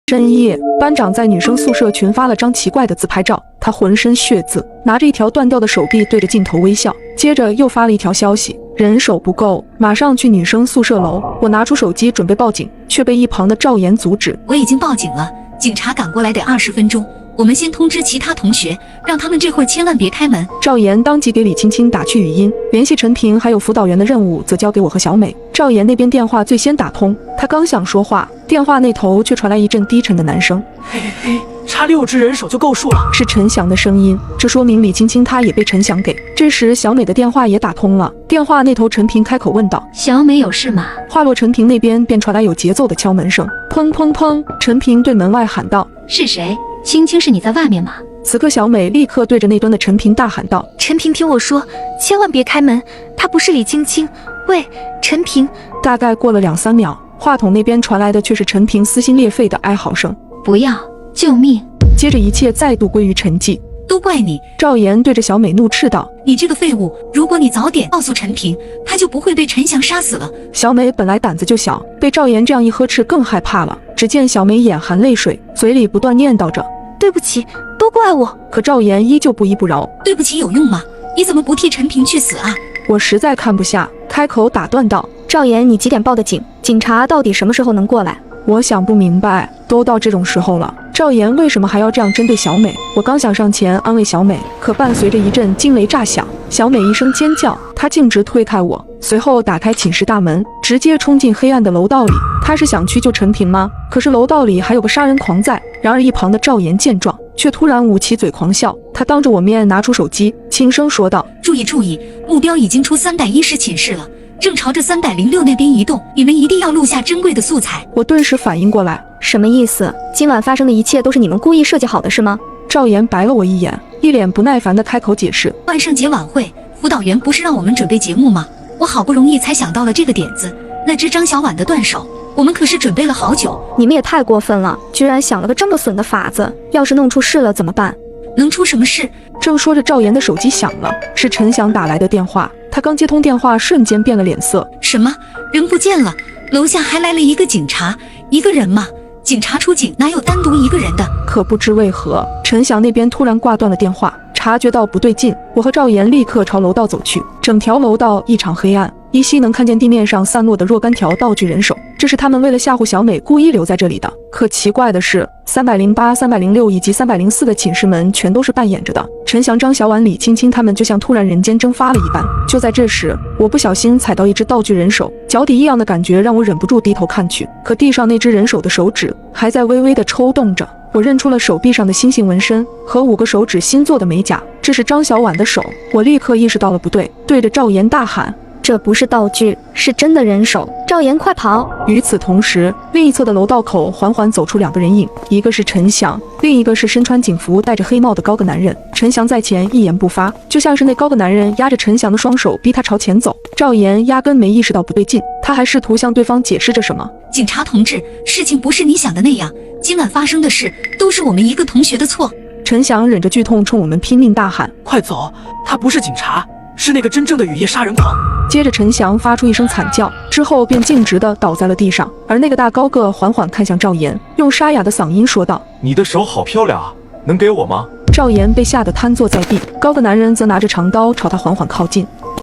深夜，班长在女生宿舍群发了张奇怪的自拍照，他浑身血渍，拿着一条断掉的手臂对着镜头微笑。接着又发了一条消息：人手不够，马上去女生宿舍楼。我拿出手机准备报警，却被一旁的赵岩阻止。我已经报警了，警察赶过来得20分钟。我们先通知其他同学，让他们这会儿千万别开门。赵岩当即给李青青打去语音，联系陈平还有辅导员的任务则交给我和小美。赵岩那边电话最先打通，他刚想说话，电话那头却传来一阵低沉的男声：嘿嘿嘿，差6只人手就够数了。是陈翔的声音，这说明李青青她也被陈翔给。这时小美的电话也打通了，电话那头陈平开口问道：小美有事吗？话落，陈平那边便传来有节奏的敲门声，砰砰砰！陈平对门外喊道：是谁？青青是你在外面吗？此刻小美立刻对着那端的陈平大喊道：陈平，听我说，千万别开门，她不是李青青。喂，陈平。大概过了2、3秒，话筒那边传来的却是陈平撕心裂肺的哀嚎声：不要，救命！接着一切再度归于沉寂。都怪你！赵岩对着小美怒斥道：你这个废物，如果你早点告诉陈平，他就不会被陈翔杀死了。小美本来胆子就小，被赵岩这样一呵斥更害怕了。只见小美眼含泪水，嘴里不断念叨着：对不起，都怪我。可赵岩依旧不依不饶：对不起有用吗？你怎么不替陈平去死啊？我实在看不下，开口打断道：赵岩，你几点报的警？警察到底什么时候能过来？我想不明白，都到这种时候了，赵岩为什么还要这样针对小美？我刚想上前安慰小美，可伴随着一阵惊雷炸响，小美一声尖叫，她径直推开我，随后打开寝室大门，直接冲进黑暗的楼道里。她是想去救陈平吗？可是楼道里还有个杀人狂在。然而一旁的赵岩见状，却突然捂起嘴狂笑。他当着我面拿出手机，轻声说道：注意注意，目标已经出310室寝室了，正朝着306那边移动，你们一定要录下珍贵的素材。我顿时反应过来，什么意思？今晚发生的一切都是你们故意设计好的是吗？赵岩白了我一眼，一脸不耐烦地开口解释：万圣节晚会，辅导员不是让我们准备节目吗？我好不容易才想到了这个点子，那只张小婉的断手，我们可是准备了好久。你们也太过分了，居然想了个这么损的法子，要是弄出事了怎么办？能出什么事？正说着，赵岩的手机响了，是陈翔打来的电话。他刚接通电话，瞬间变了脸色。什么？人不见了？楼下还来了一个警察，一个人吗？警察出警哪有单独一个人的？可不知为何，陈翔那边突然挂断了电话。察觉到不对劲，我和赵岩立刻朝楼道走去。整条楼道异常黑暗，依稀能看见地面上散落的若干条道具人手，这是他们为了吓唬小美故意留在这里的。可奇怪的是，308、306以及304的寝室门全都是半掩着的。陈翔、张小婉、李青青他们就像突然人间蒸发了一般。就在这时，我不小心踩到一只道具人手，脚底异样的感觉让我忍不住低头看去，可地上那只人手的手指还在微微的抽动着。我认出了手臂上的星形纹身和5个手指新做的美甲，这是张小婉的手。我立刻意识到了不对，对着赵岩大喊：这不是道具，是真的人手！赵岩，快跑！与此同时，另一侧的楼道口缓缓走出2个人影，一个是陈翔，另一个是身穿警服戴着黑帽的高个男人。陈翔在前一言不发，就像是那高个男人压着陈翔的双手逼他朝前走。赵岩压根没意识到不对劲，他还试图向对方解释着什么。警察同志，事情不是你想的那样，今晚发生的事都是我们一个同学的错。陈翔忍着剧痛冲我们拼命大喊：快走，他不是警察，是那个真正的雨夜杀人狂。接着陈翔发出一声惨叫，之后便径直地倒在了地上。而那个大高个缓缓看向赵岩，用沙哑的嗓音说道：你的手好漂亮啊，能给我吗？赵岩被吓得瘫坐在地，高个男人则拿着长刀朝他缓缓靠近。